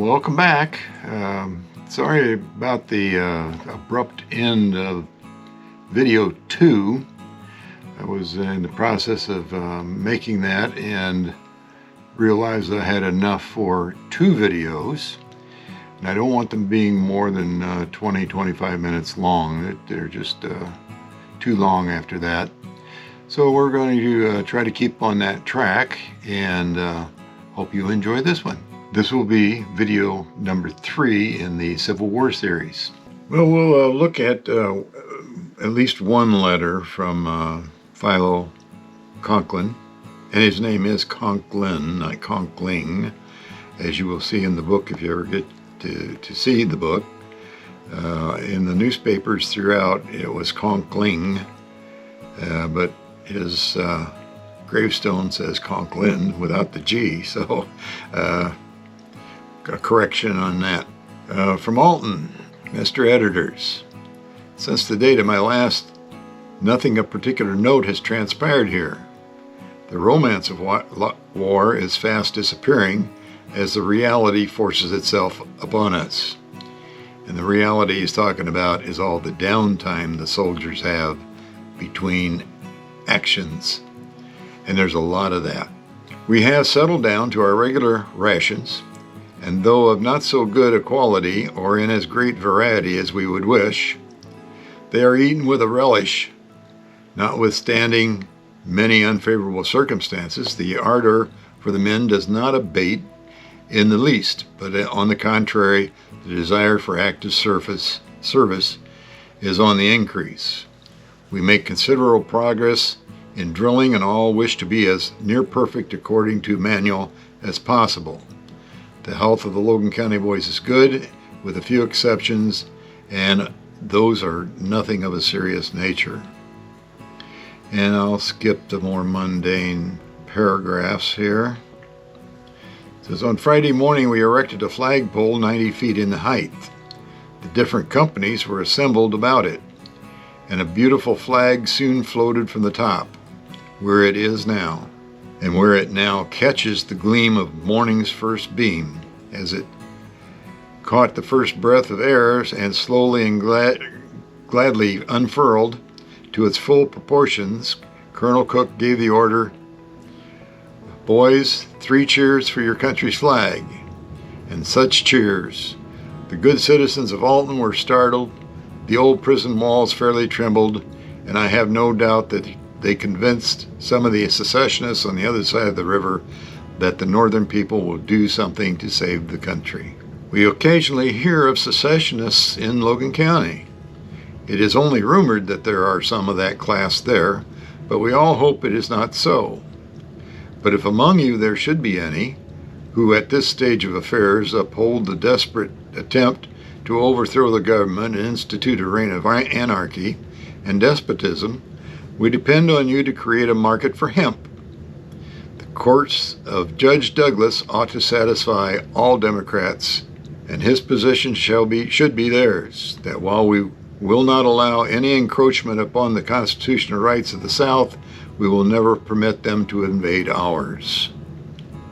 welcome back. Sorry about the abrupt end of video 2. I was in the process of making that and realized I had enough for 2 videos. And I don't want them being more than 20-25 minutes long. They're just too long after that. So we're going to try to keep on that track, and hope you enjoy this one. This will be video number 3 in the Civil War series. Well, we'll look at least one letter from Philo Conklin, and his name is Conklin, not Conkling, as you will see in the book if you ever get to see the book. In the newspapers throughout, it was Conkling, but his gravestone says Conklin without the G, so a correction on that. From Alton, Mr. Editors, since the date of my last, nothing of particular note has transpired here. The romance of war is fast disappearing as the reality forces itself upon us. And the reality he's talking about is all the downtime the soldiers have between actions. And there's a lot of that. We have settled down to our regular rations, and though of not so good a quality or in as great variety as we would wish, they are eaten with a relish. Notwithstanding many unfavorable circumstances, the ardor for the men does not abate in the least, but on the contrary, the desire for active service is on the increase. We make considerable progress in drilling, and all wish to be as near perfect according to manual as possible. The health of the Logan County boys is good, with a few exceptions, and those are nothing of a serious nature. And I'll skip the more mundane paragraphs here. It says, on Friday morning we erected a flagpole 90 feet in height. The different companies were assembled about it, and a beautiful flag soon floated from the top, where it is now, and where it now catches the gleam of morning's first beam, as it caught the first breath of air and slowly and gladly unfurled to its full proportions. Colonel Cook gave the order, boys, 3 cheers for your country's flag. And such cheers. The good citizens of Alton were startled, the old prison walls fairly trembled, and I have no doubt that they convinced some of the secessionists on the other side of the river that the northern people will do something to save the country. We occasionally hear of secessionists in Logan County. It is only rumored that there are some of that class there, but we all hope it is not so. But if among you there should be any who at this stage of affairs uphold the desperate attempt to overthrow the government and institute a reign of anarchy and despotism, we depend on you to create a market for hemp. The course of Judge Douglas ought to satisfy all Democrats, and his position should be theirs, that while we will not allow any encroachment upon the constitutional rights of the South, we will never permit them to invade ours.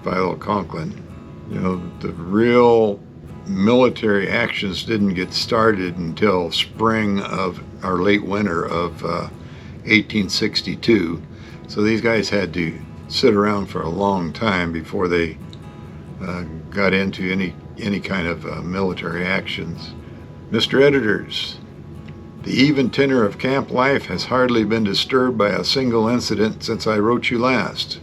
Philo Conklin. You know, the real military actions didn't get started until spring of, or late winter of 1862. So these guys had to sit around for a long time before they got into any kind of military actions. Mr. Editors, the even tenor of camp life has hardly been disturbed by a single incident since I wrote you last,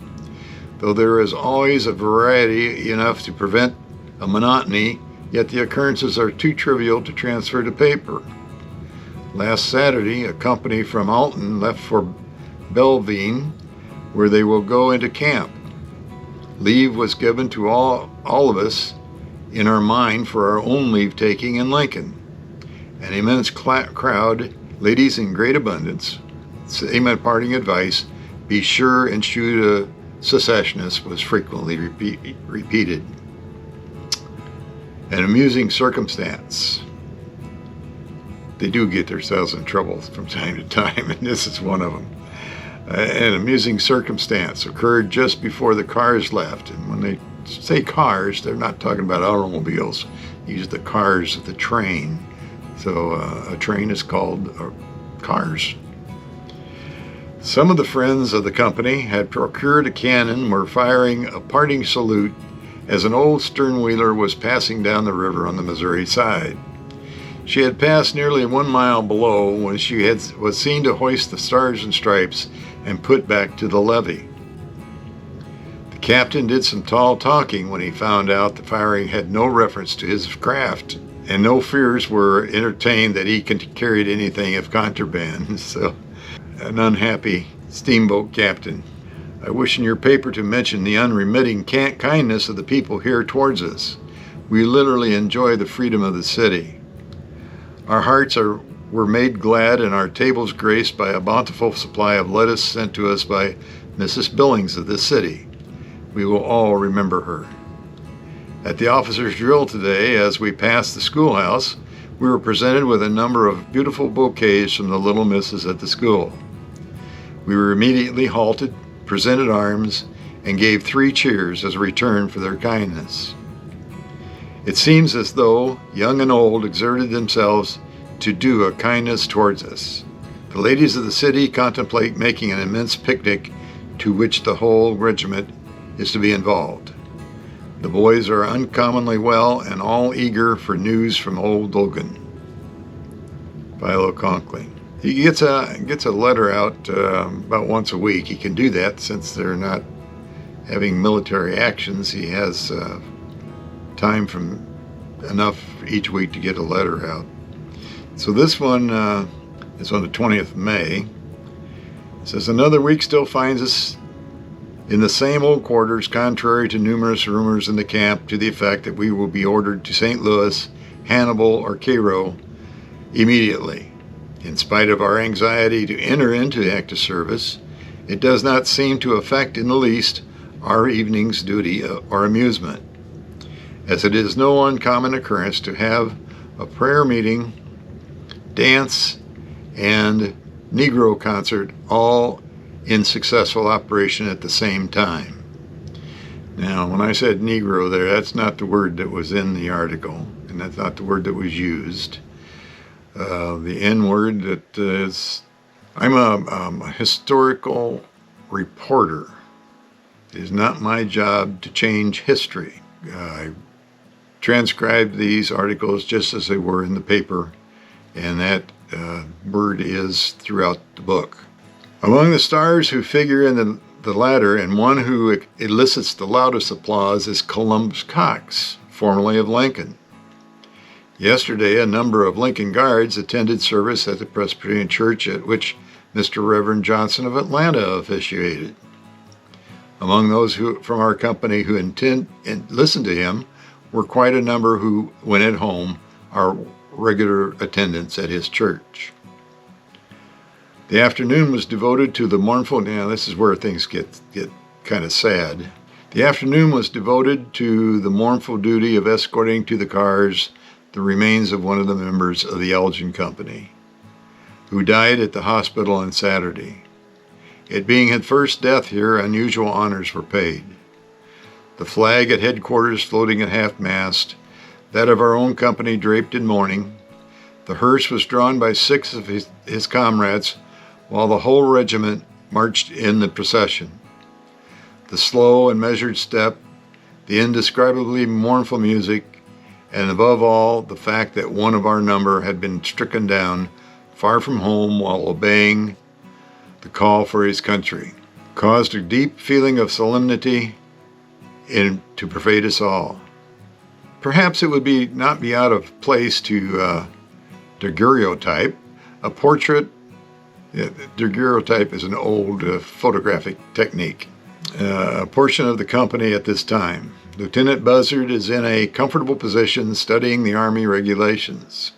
though there is always a variety enough to prevent a monotony, yet the occurrences are too trivial to transfer to paper. Last Saturday, a company from Alton left for Belveen, where they will go into camp. Leave was given to all of us in our mind for our own leave-taking in Lincoln. An immense crowd, ladies in great abundance. Same parting advice, be sure and shoot a secessionist, was frequently repeated. An amusing circumstance. They do get themselves in trouble from time to time, and this is one of them. An amusing circumstance occurred just before the cars left, and when they say cars, they're not talking about automobiles. Use the cars of the train. So a train is called cars. Some of the friends of the company had procured a cannon and were firing a parting salute as an old stern-wheeler was passing down the river on the Missouri side. She had passed nearly 1 mile below when she was seen to hoist the stars and stripes and put back to the levee. The captain did some tall talking when he found out the firing had no reference to his craft, and no fears were entertained that he carried anything of contraband. So, an unhappy steamboat captain. I wish in your paper to mention the unremitting kindness of the people here towards us. We literally enjoy the freedom of the city. Our hearts were made glad and our tables graced by a bountiful supply of lettuce sent to us by Mrs. Billings of this city. We will all remember her. At the officers' drill today, as we passed the schoolhouse, we were presented with a number of beautiful bouquets from the little misses at the school. We were immediately halted, presented arms, and gave 3 cheers as a return for their kindness. It seems as though young and old exerted themselves to do a kindness towards us. The ladies of the city contemplate making an immense picnic to which the whole regiment is to be involved. The boys are uncommonly well and all eager for news from old Logan. Philo Conkling. He gets a letter out about once a week. He can do that since they're not having military actions. He has time from enough each week to get a letter out. So this one is on the 20th of May. It says, another week still finds us in the same old quarters, contrary to numerous rumors in the camp to the effect that we will be ordered to St. Louis, Hannibal, or Cairo immediately. In spite of our anxiety to enter into active service, it does not seem to affect in the least our evening's duty or amusement, as it is no uncommon occurrence to have a prayer meeting, dance, and Negro concert all in successful operation at the same time. Now, when I said Negro there, that's not the word that was in the article, and that's not the word that was used. The N word that is, I'm a historical reporter. It is not my job to change history. I transcribed these articles just as they were in the paper, and that word is throughout the book. Among the stars who figure in the latter, and one who elicits the loudest applause, is Columbus Cox, formerly of Lincoln. Yesterday, a number of Lincoln Guards attended service at the Presbyterian Church at which Mr. Reverend Johnson of Atlanta officiated. Among those from our company who listened to him were quite a number who, when at home, are regular attendants at his church. The afternoon was devoted to the mournful, now this is where things get kind of sad. The afternoon was devoted to the mournful duty of escorting to the cars the remains of one of the members of the Elgin Company, who died at the hospital on Saturday. It being his first death here, unusual honors were paid. The flag at headquarters floating at half-mast, that of our own company draped in mourning. The hearse was drawn by 6 of his comrades, while the whole regiment marched in the procession. The slow and measured step, the indescribably mournful music, and above all, the fact that one of our number had been stricken down far from home while obeying the call for his country, caused a deep feeling of solemnity to pervade us all. Perhaps it would not be out of place to daguerreotype a portrait. Daguerreotype is an old photographic technique. A portion of the company at this time. Lieutenant Buzzard is in a comfortable position studying the Army regulations.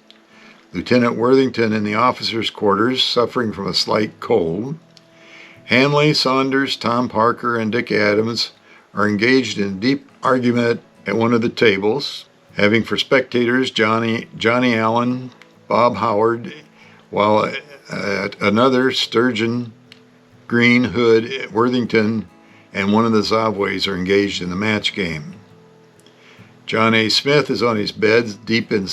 Lieutenant Worthington in the officers' quarters, suffering from a slight cold. Hanley, Saunders, Tom Parker, and Dick Adams are engaged in deep argument at one of the tables, having for spectators Johnny Allen, Bob Howard, while at another, Sturgeon, Green, Hood, Worthington, and one of the Zavways are engaged in the match game. John A. Smith is on his bed deep in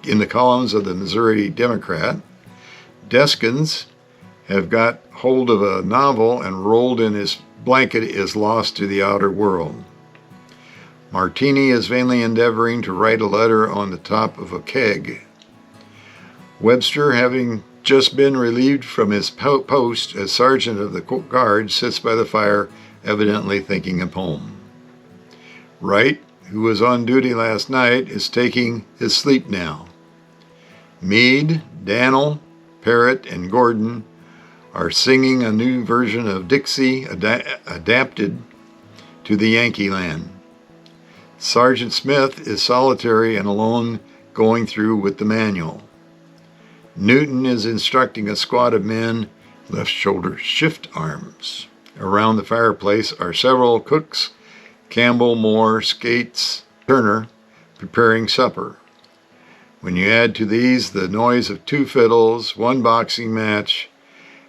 the columns of the Missouri Democrat. Deskins have got hold of a novel and rolled in his blanket is lost to the outer world. Martini is vainly endeavoring to write a letter on the top of a keg. Webster, having just been relieved from his post as sergeant of the guard, sits by the fire, evidently thinking of home. Wright, who was on duty last night, is taking his sleep now. Meade, Dannel, Parrott, and Gordon are singing a new version of Dixie adapted to the Yankee land. Sergeant Smith is solitary and alone going through with the manual. Newton is instructing a squad of men, left shoulder shift arms. Around the fireplace are several cooks, Campbell, Moore, Skates, Turner, preparing supper. When you add to these the noise of 2 fiddles, 1 boxing match,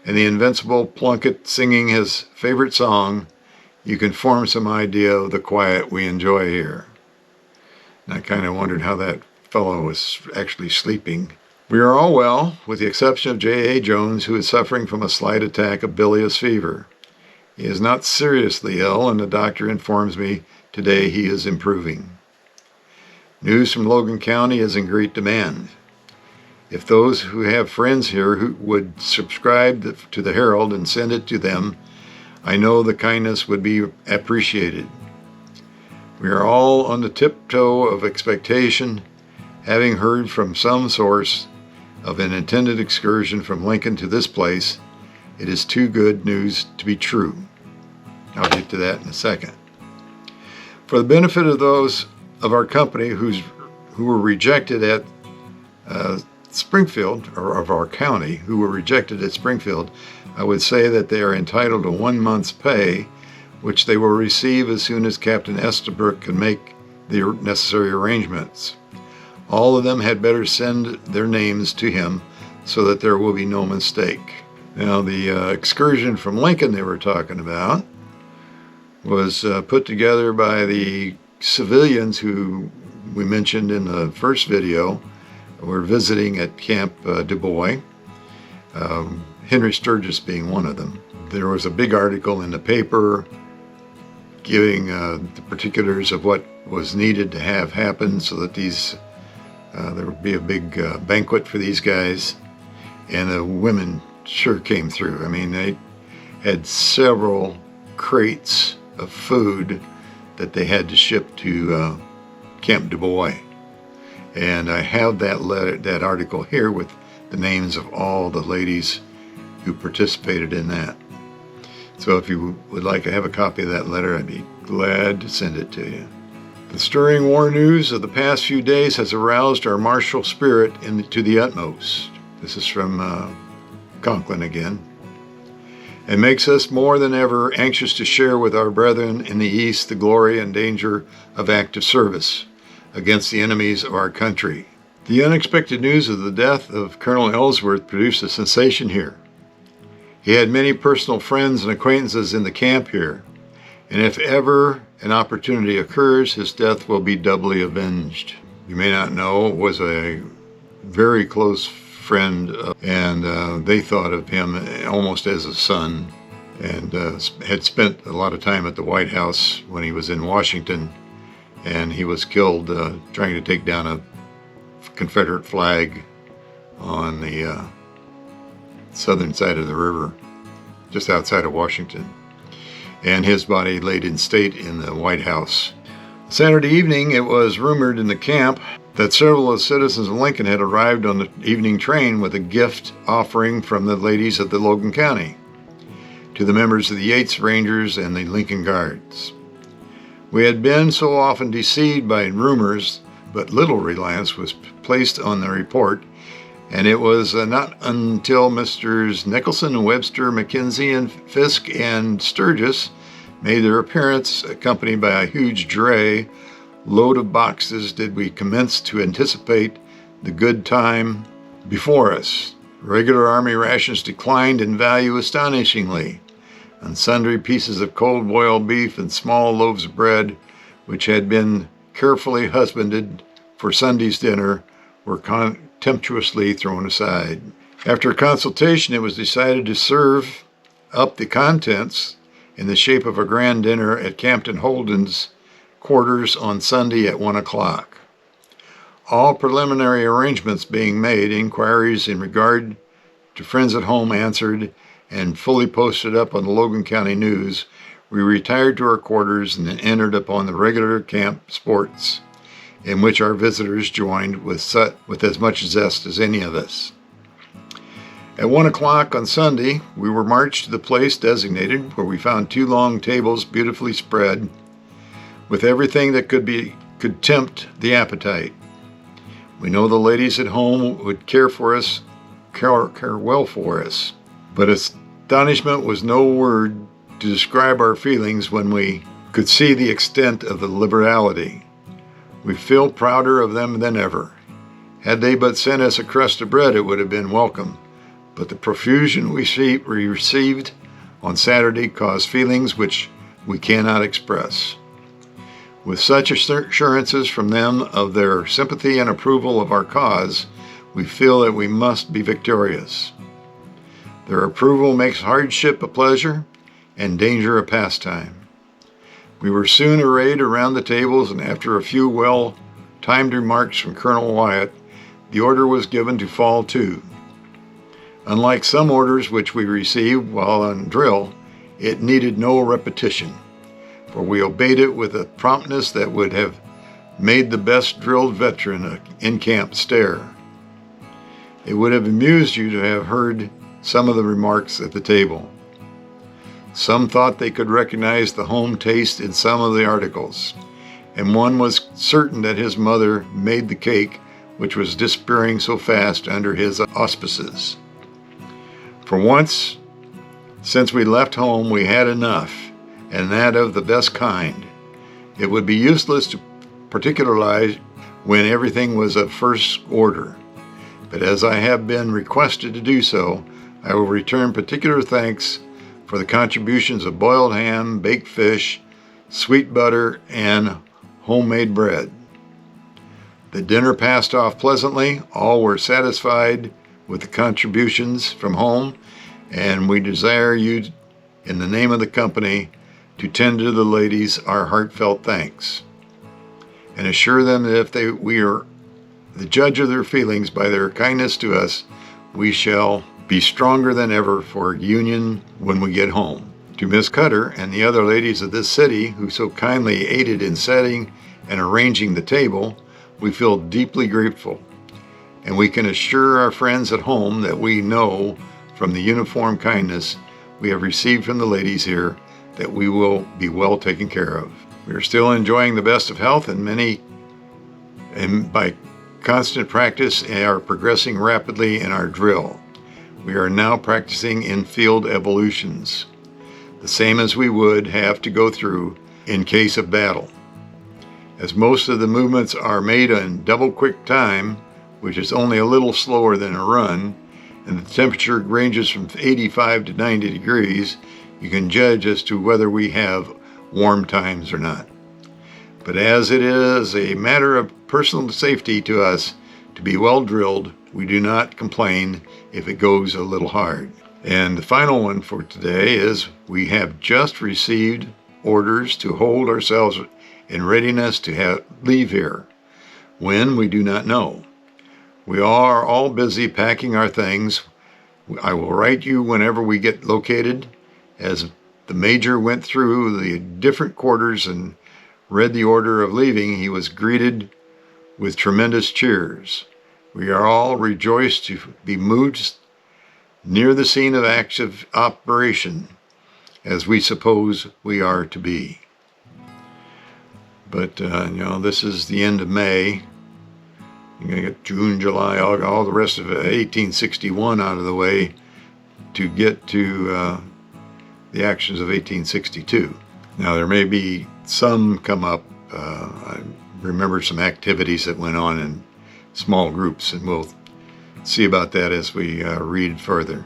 and the invincible Plunkett singing his favorite song, you can form some idea of the quiet we enjoy here. And I kind of wondered how that fellow was actually sleeping. We are all well, with the exception of J.A. Jones, who is suffering from a slight attack of bilious fever. He is not seriously ill, and the doctor informs me today he is improving. News from Logan County is in great demand. If those who have friends here who would subscribe to the Herald and send it to them, I know the kindness would be appreciated. We are all on the tiptoe of expectation, having heard from some source of an intended excursion from Lincoln to this place. It is too good news to be true. I'll get to that in a second. For the benefit of those of our company who were rejected at Springfield, or of our county, who were rejected at Springfield, I would say that they are entitled to 1 month's pay, which they will receive as soon as Captain Estabrook can make the necessary arrangements. All of them had better send their names to him so that there will be no mistake. Now, the excursion from Lincoln they were talking about was put together by the civilians who we mentioned in the first video were visiting at Camp Du Bois, Henry Sturgis being one of them. There was a big article in the paper giving the particulars of what was needed to have happen so that there would be a big banquet for these guys, and the women sure came through. I mean, they had several crates of food that they had to ship to Camp Du Bois, and I have that article here with the names of all the ladies who participated in that. So if you would like to have a copy of that letter, I'd be glad to send it to you. The stirring war news of the past few days has aroused our martial spirit to the utmost. This is from Conklin again. It makes us more than ever anxious to share with our brethren in the East the glory and danger of active service against the enemies of our country. The unexpected news of the death of Colonel Ellsworth produced a sensation here. He had many personal friends and acquaintances in the camp here, and if ever an opportunity occurs, his death will be doubly avenged. You may not know, was a very close friend, and they thought of him almost as a son, and had spent a lot of time at the White House when he was in Washington, and he was killed trying to take down a Confederate flag on the southern side of the river, just outside of Washington, and his body laid in state in the White House. Saturday evening, it was rumored in the camp that several of the citizens of Lincoln had arrived on the evening train with a gift offering from the ladies of the Logan County to the members of the Yates Rangers and the Lincoln Guards. We had been so often deceived by rumors, but little reliance was placed on the report, and it was not until Messrs. Nicholson, Webster, McKenzie, and Fisk and Sturgis made their appearance, accompanied by a huge dray load of boxes, did we commence to anticipate the good time before us. Regular Army rations declined in value astonishingly, and sundry pieces of cold boiled beef and small loaves of bread, which had been carefully husbanded for Sunday's dinner were contemptuously thrown aside. After consultation, it was decided to serve up the contents in the shape of a grand dinner at Captain Holden's quarters on Sunday at 1 o'clock. All preliminary arrangements being made, inquiries in regard to friends at home answered, and fully posted up on the Logan County News, we retired to our quarters and then entered upon the regular camp sports, in which our visitors joined with as much zest as any of us. At 1 o'clock on Sunday, we were marched to the place designated, where we found 2 long tables beautifully spread, with everything that could tempt the appetite. We know the ladies at home would care well for us, but astonishment was no word to describe our feelings when we could see the extent of the liberality. We feel prouder of them than ever. Had they but sent us a crust of bread, it would have been welcome, but the profusion we received on Saturday caused feelings which we cannot express. With such assurances from them of their sympathy and approval of our cause, we feel that we must be victorious. Their approval makes hardship a pleasure and danger a pastime. We were soon arrayed around the tables, and after a few well-timed remarks from Colonel Wyatt, the order was given to fall to. Unlike some orders which we received while on drill, it needed no repetition, for we obeyed it with a promptness that would have made the best drilled veteran in camp stare. It would have amused you to have heard some of the remarks at the table. Some thought they could recognize the home taste in some of the articles, and one was certain that his mother made the cake which was disappearing so fast under his auspices. For once, since we left home, we had enough, and that of the best kind. It would be useless to particularize when everything was of first order, but as I have been requested to do so, I will return particular thanks for the contributions of boiled ham, baked fish, sweet butter, and homemade bread. The dinner passed off pleasantly. All were satisfied with the contributions from home, and we desire you, in the name of the company, to tender to the ladies our heartfelt thanks, and assure them that if we are the judge of their feelings by their kindness to us, we shall be stronger than ever for union when we get home. To Miss Cutter and the other ladies of this city who so kindly aided in setting and arranging the table, we feel deeply grateful, and we can assure our friends at home that we know from the uniform kindness we have received from the ladies here that we will be well taken care of. We are still enjoying the best of health, and by constant practice are progressing rapidly in our drill. We are now practicing in-field evolutions, the same as we would have to go through in case of battle. As most of the movements are made in double quick time, which is only a little slower than a run, and the temperature ranges from 85 to 90 degrees, you can judge as to whether we have warm times or not. But as it is a matter of personal safety to us to be well drilled, we do not complain if it goes a little hard. And the final one for today is we have just received orders to hold ourselves in readiness to leave here. When, we do not know. We are all busy packing our things. I will write you whenever we get located. As the major went through the different quarters and read the order of leaving, he was greeted with tremendous cheers. We are all rejoiced to be moved near the scene of active operation, as we suppose we are to be. But, this is the end of May. You're going to get June, July, August, all the rest of 1861 out of the way to get to the actions of 1862. Now, there may be some come up. I remember some activities that went on in small groups, and we'll see about that as we read further.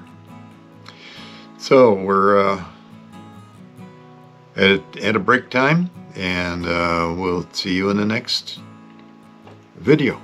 So we're at a break time. and we'll see you in the next video.